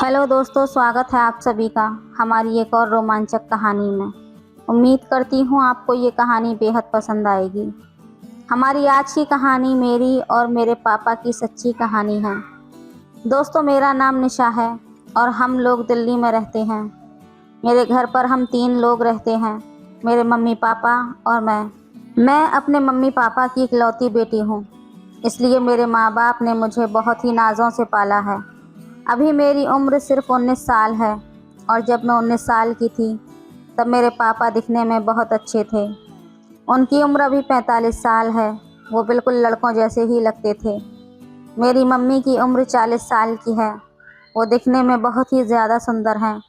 Hello दोस्तों, स्वागत है आप सभी का हमारी एक और रोमांचक कहानी में। उम्मीद करती हूँ आपको ये कहानी बेहद पसंद आएगी। हमारी आज की कहानी मेरी और मेरे पापा की सच्ची कहानी है। दोस्तों, मेरा नाम निशा है और हम लोग दिल्ली में रहते हैं। मेरे घर पर हम 3 लोग रहते हैं, मेरे मम्मी पापा और मैं अपने मम्मी पापा की इकलौती बेटी हूँ, इसलिए मेरे माँ बाप ने मुझे बहुत ही नाज़ों से पाला है। अभी मेरी उम्र सिर्फ 19 साल है और जब मैं 19 साल की थी तब मेरे पापा दिखने में बहुत अच्छे थे। उनकी उम्र अभी 45 साल है। वो बिल्कुल लड़कों जैसे ही लगते थे। मेरी मम्मी की उम्र 40 साल की है। वो दिखने में बहुत ही ज़्यादा सुंदर हैं।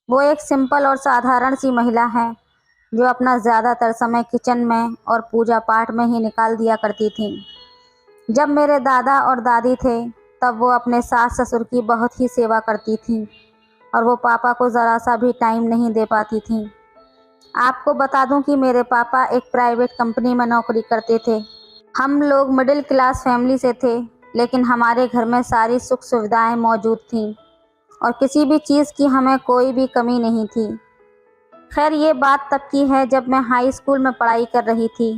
वो एक सिंपल और साधारण सी महिला है जो अपना ज़्यादातर समय किचन में और पूजा पाठ में ही निकाल दिया करती थी। जब मेरे दादा और दादी थे तब वो अपने सास ससुर की बहुत ही सेवा करती थी और वो पापा को ज़रा सा भी टाइम नहीं दे पाती थी। आपको बता दूं कि मेरे पापा एक प्राइवेट कंपनी में नौकरी करते थे। हम लोग मिडिल क्लास फैमिली से थे, लेकिन हमारे घर में सारी सुख सुविधाएं मौजूद थीं और किसी भी चीज़ की हमें कोई भी कमी नहीं थी। खैर, ये बात तब की है जब मैं हाई स्कूल में पढ़ाई कर रही थी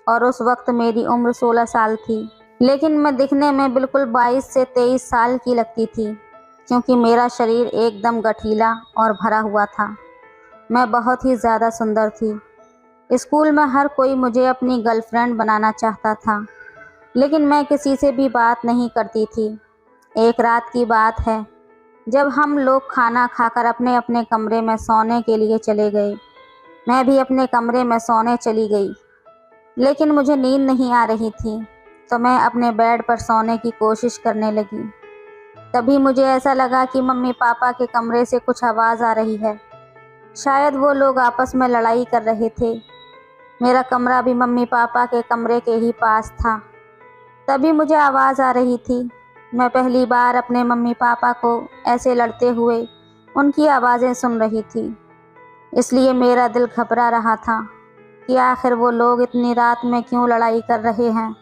और उस वक्त मेरी उम्र 16 साल थी, लेकिन मैं दिखने में बिल्कुल 22 से 23 साल की लगती थी, क्योंकि मेरा शरीर एकदम गठीला और भरा हुआ था। मैं बहुत ही ज़्यादा सुंदर थी। स्कूल में हर कोई मुझे अपनी गर्लफ्रेंड बनाना चाहता था, लेकिन मैं किसी से भी बात नहीं करती थी। एक रात की बात है, जब हम लोग खाना खाकर अपने अपने कमरे में सोने के लिए चले गए। मैं भी अपने कमरे में सोने चली गई, लेकिन मुझे नींद नहीं आ रही थी, तो मैं अपने बेड पर सोने की कोशिश करने लगी। तभी मुझे ऐसा लगा कि मम्मी पापा के कमरे से कुछ आवाज़ आ रही है। शायद वो लोग आपस में लड़ाई कर रहे थे। मेरा कमरा भी मम्मी पापा के कमरे के ही पास था। तभी मुझे आवाज़ आ रही थी। मैं पहली बार अपने मम्मी पापा को ऐसे लड़ते हुए उनकी आवाज़ें सुन रही थी, इसलिए मेरा दिल घबरा रहा था कि आखिर वो लोग इतनी रात में क्यों लड़ाई कर रहे हैं।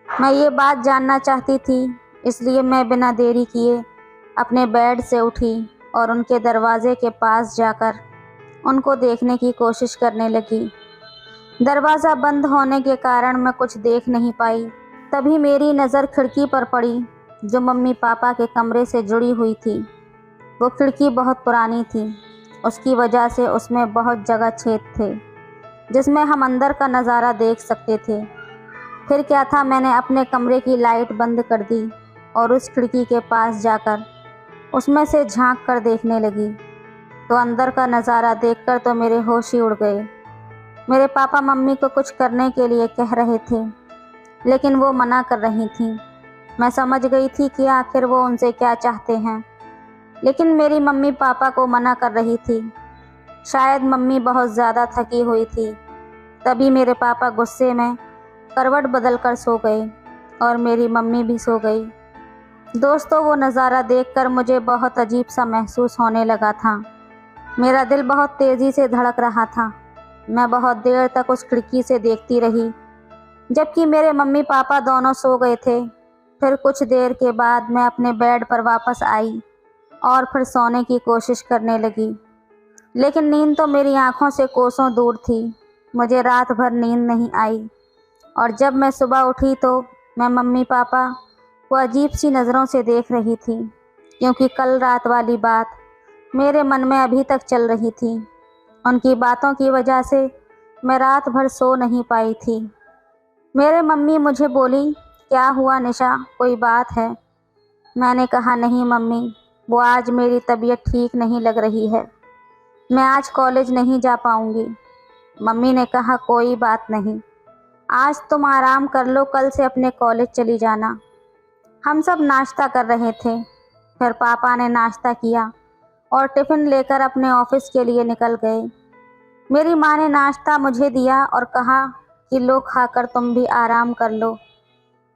मैं ये बात जानना चाहती थी, इसलिए मैं बिना देरी किए अपने बेड से उठी और उनके दरवाजे के पास जाकर उनको देखने की कोशिश करने लगी। दरवाज़ा बंद होने के कारण मैं कुछ देख नहीं पाई। तभी मेरी नज़र खिड़की पर पड़ी जो मम्मी पापा के कमरे से जुड़ी हुई थी। वो खिड़की बहुत पुरानी थी, उसकी वजह से उसमें बहुत जगह छेद थे जिसमें हम अंदर का नज़ारा देख सकते थे। फिर क्या था, मैंने अपने कमरे की लाइट बंद कर दी और उस खिड़की के पास जाकर उसमें से झांक कर देखने लगी, तो अंदर का नज़ारा देखकर तो मेरे होश ही उड़ गए। मेरे पापा मम्मी को कुछ करने के लिए कह रहे थे, लेकिन वो मना कर रही थीं। मैं समझ गई थी कि आखिर वो उनसे क्या चाहते हैं, लेकिन मेरी मम्मी पापा को मना कर रही थी। शायद मम्मी बहुत ज़्यादा थकी हुई थी। तभी मेरे पापा गुस्से में करवट बदल कर सो गए और मेरी मम्मी भी सो गई। दोस्तों, वो नज़ारा देखकर मुझे बहुत अजीब सा महसूस होने लगा था। मेरा दिल बहुत तेज़ी से धड़क रहा था। मैं बहुत देर तक उस खिड़की से देखती रही, जबकि मेरे मम्मी पापा दोनों सो गए थे। फिर कुछ देर के बाद मैं अपने बेड पर वापस आई और फिर सोने की कोशिश करने लगी, लेकिन नींद तो मेरी आंखों से कोसों दूर थी। मुझे रात भर नींद नहीं आई और जब मैं सुबह उठी तो मैं मम्मी पापा को अजीब सी नज़रों से देख रही थी, क्योंकि कल रात वाली बात मेरे मन में अभी तक चल रही थी। उनकी बातों की वजह से मैं रात भर सो नहीं पाई थी। मेरे मम्मी मुझे बोली, क्या हुआ निशा, कोई बात है? मैंने कहा, नहीं मम्मी, वो आज मेरी तबीयत ठीक नहीं लग रही है, मैं आज कॉलेज नहीं जा पाऊँगी। मम्मी ने कहा, कोई बात नहीं, आज तुम आराम कर लो, कल से अपने कॉलेज चली जाना। हम सब नाश्ता कर रहे थे। फिर पापा ने नाश्ता किया और टिफ़िन लेकर अपने ऑफिस के लिए निकल गए। मेरी माँ ने नाश्ता मुझे दिया और कहा कि लो, खाकर तुम भी आराम कर लो।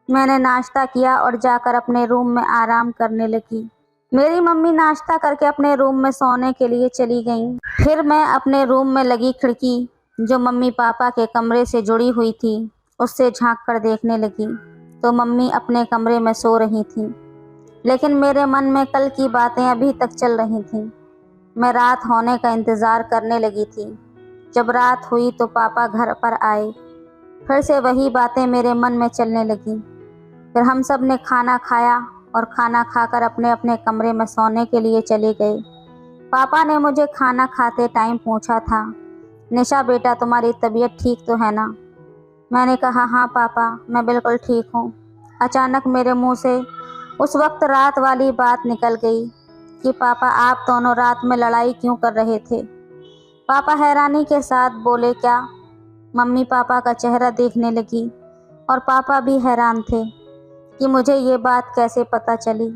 मैंने नाश्ता किया और जाकर अपने रूम में आराम करने लगी। मेरी मम्मी नाश्ता करके अपने रूम में सोने के लिए चली गईं। फिर मैं अपने रूम में लगी खिड़की जो मम्मी पापा के कमरे से जुड़ी हुई थी उससे झांक कर देखने लगी, तो मम्मी अपने कमरे में सो रही थीं, लेकिन मेरे मन में कल की बातें अभी तक चल रही थीं। मैं रात होने का इंतज़ार करने लगी थी। जब रात हुई तो पापा घर पर आए। फिर से वही बातें मेरे मन में चलने लगीं। फिर हम सब ने खाना खाया और खाना खाकर अपने अपने कमरे में सोने के लिए चले गए। पापा ने मुझे खाना खाते टाइम पूछा था, निशा बेटा तुम्हारी तबीयत ठीक तो है ना? मैंने कहा हाँ पापा, मैं बिल्कुल ठीक हूँ। अचानक मेरे मुंह से उस वक्त रात वाली बात निकल गई कि पापा आप दोनों रात में लड़ाई क्यों कर रहे थे? पापा हैरानी के साथ बोले क्या? मम्मी पापा का चेहरा देखने लगी और पापा भी हैरान थे कि मुझे ये बात कैसे पता चली।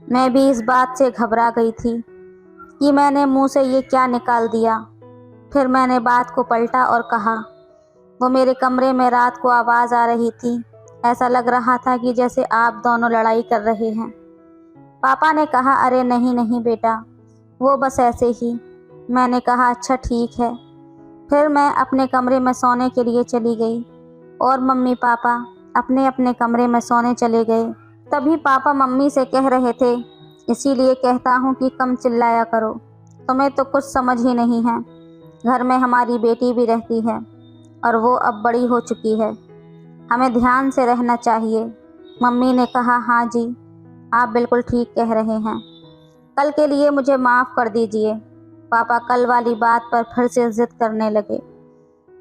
मैं भी इस बात से घबरा गई थी कि मैंने मुंह से ये क्या निकाल दिया। फिर मैंने बात को पलटा और कहा, वो मेरे कमरे में रात को आवाज़ आ रही थी। ऐसा लग रहा था कि जैसे आप दोनों लड़ाई कर रहे हैं। पापा ने कहा अरे नहीं नहीं बेटा, वो बस ऐसे ही। मैंने कहा अच्छा ठीक है। फिर मैं अपने कमरे में सोने के लिए चली गई और मम्मी पापा अपने अपने कमरे में सोने चले गए। तभी पापा मम्मी से कह रहे थे, इसीलिए कहता हूँ कि कम चिल्लाया करो, तुम्हें तो कुछ समझ ही नहीं है। घर में हमारी बेटी भी रहती है और वो अब बड़ी हो चुकी है, हमें ध्यान से रहना चाहिए। मम्मी ने कहा हाँ जी, आप बिल्कुल ठीक कह रहे हैं, कल के लिए मुझे माफ़ कर दीजिए। पापा कल वाली बात पर फिर से जिद करने लगे।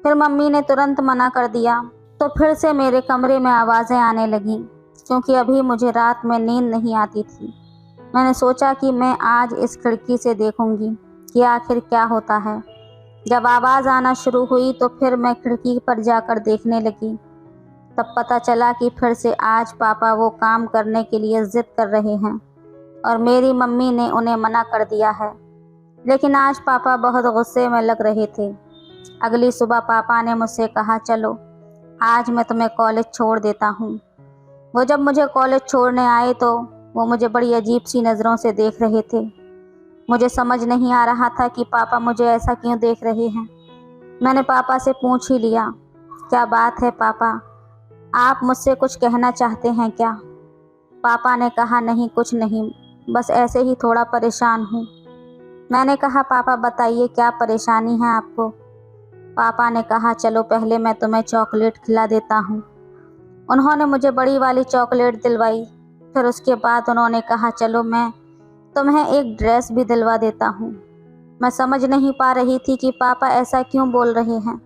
फिर मम्मी ने तुरंत मना कर दिया तो फिर से मेरे कमरे में आवाज़ें आने लगीं, क्योंकि अभी मुझे रात में नींद नहीं आती थी। मैंने सोचा कि मैं आज इस खिड़की से देखूंगी कि आखिर क्या होता है। जब आवाज़ आना शुरू हुई तो फिर मैं खिड़की पर जाकर देखने लगी। तब पता चला कि फिर से आज पापा वो काम करने के लिए जिद कर रहे हैं और मेरी मम्मी ने उन्हें मना कर दिया है। लेकिन आज पापा बहुत गुस्से में लग रहे थे। अगली सुबह पापा ने मुझसे कहा चलो आज मैं तुम्हें कॉलेज छोड़ देता हूँ। वो जब मुझे कॉलेज छोड़ने आए तो वो मुझे बड़ी अजीब सी नज़रों से देख रहे थे। मुझे समझ नहीं आ रहा था कि पापा मुझे ऐसा क्यों देख रहे हैं। मैंने पापा से पूछ ही लिया, क्या बात है पापा, आप मुझसे कुछ कहना चाहते हैं क्या? पापा ने कहा नहीं कुछ नहीं, बस ऐसे ही थोड़ा परेशान हूँ। मैंने कहा पापा बताइए क्या परेशानी है आपको? पापा ने कहा चलो पहले मैं तुम्हें चॉकलेट खिला देता हूँ। उन्होंने मुझे बड़ी वाली चॉकलेट दिलवाई। फिर उसके बाद उन्होंने कहा चलो मैं तुम्हें एक ड्रेस भी दिलवा देता हूँ। मैं समझ नहीं पा रही थी कि पापा ऐसा क्यों बोल रहे हैं,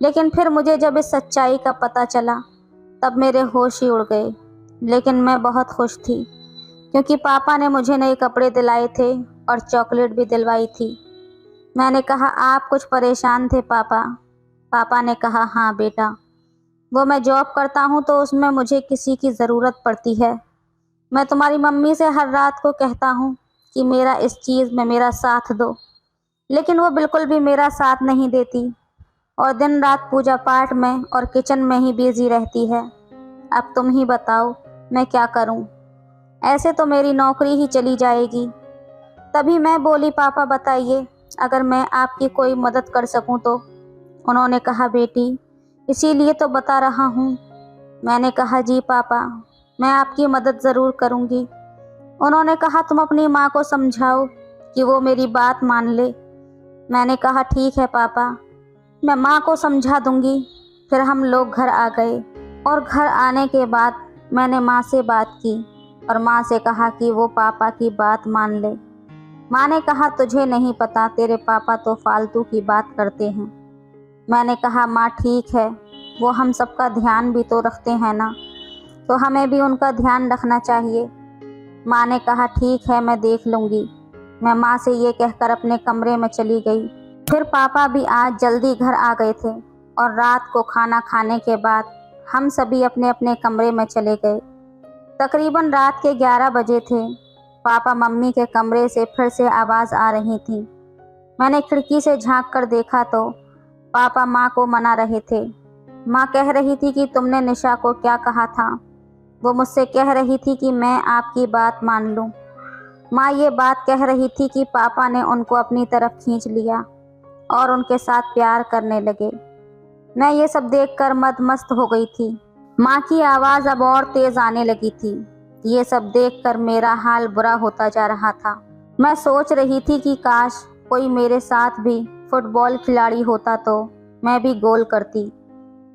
लेकिन फिर मुझे जब इस सच्चाई का पता चला तब मेरे होश ही उड़ गए। लेकिन मैं बहुत खुश थी क्योंकि पापा ने मुझे नए कपड़े दिलाए थे और चॉकलेट भी दिलवाई थी। मैंने कहा आप कुछ परेशान थे पापा? पापा ने कहा हाँ बेटा, वो मैं जॉब करता हूँ तो उसमें मुझे किसी की ज़रूरत पड़ती है। मैं तुम्हारी मम्मी से हर रात को कहता हूँ कि मेरा इस चीज़ में मेरा साथ दो, लेकिन वो बिल्कुल भी मेरा साथ नहीं देती और दिन रात पूजा पाठ में और किचन में ही बिजी रहती है। अब तुम ही बताओ मैं क्या करूं? ऐसे तो मेरी नौकरी ही चली जाएगी। तभी मैं बोली पापा बताइए अगर मैं आपकी कोई मदद कर सकूं तो। उन्होंने कहा बेटी इसीलिए तो बता रहा हूं। मैंने कहा जी पापा, मैं आपकी मदद ज़रूर करूंगी। उन्होंने कहा तुम अपनी माँ को समझाओ कि वो मेरी बात मान ले। मैंने कहा ठीक है पापा, मैं माँ को समझा दूंगी। फिर हम लोग घर आ गए और घर आने के बाद मैंने माँ से बात की और माँ से कहा कि वो पापा की बात मान ले। माँ ने कहा तुझे नहीं पता, तेरे पापा तो फालतू की बात करते हैं। मैंने कहा माँ ठीक है, वो हम सबका ध्यान भी तो रखते हैं ना, तो हमें भी उनका ध्यान रखना चाहिए। माँ ने कहा ठीक है मैं देख लूँगी। मैं माँ से ये कहकर अपने कमरे में चली गई। फिर पापा भी आज जल्दी घर आ गए थे और रात को खाना खाने के बाद हम सभी अपने अपने कमरे में चले गए। तकरीबन रात के 11 बजे थे। पापा मम्मी के कमरे से फिर से आवाज़ आ रही थी। मैंने खिड़की से झांक कर देखा तो पापा माँ को मना रहे थे। माँ कह रही थी कि तुमने निशा को क्या कहा था? वो मुझसे कह रही थी कि मैं आपकी बात मान लूँ। माँ ये बात कह रही थी कि पापा ने उनको अपनी तरफ खींच लिया और उनके साथ प्यार करने लगे। मैं ये सब देखकर मदमस्त हो गई थी। माँ की आवाज़ अब और तेज़ आने लगी थी। ये सब देखकर मेरा हाल बुरा होता जा रहा था। मैं सोच रही थी कि काश कोई मेरे साथ भी फुटबॉल खिलाड़ी होता तो मैं भी गोल करती।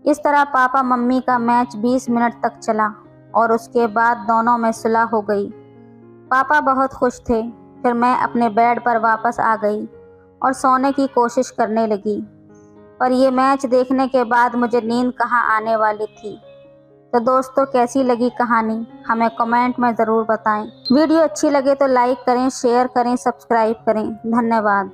इस तरह पापा मम्मी का मैच 20 मिनट तक चला और उसके बाद दोनों में सुलह हो गई। पापा बहुत खुश थे। फिर मैं अपने बेड पर वापस आ गई और सोने की कोशिश करने लगी, पर ये मैच देखने के बाद मुझे नींद कहाँ आने वाली थी। तो दोस्तों, कैसी लगी कहानी हमें कमेंट में ज़रूर बताएं। वीडियो अच्छी लगे तो लाइक करें, शेयर करें, सब्सक्राइब करें। धन्यवाद।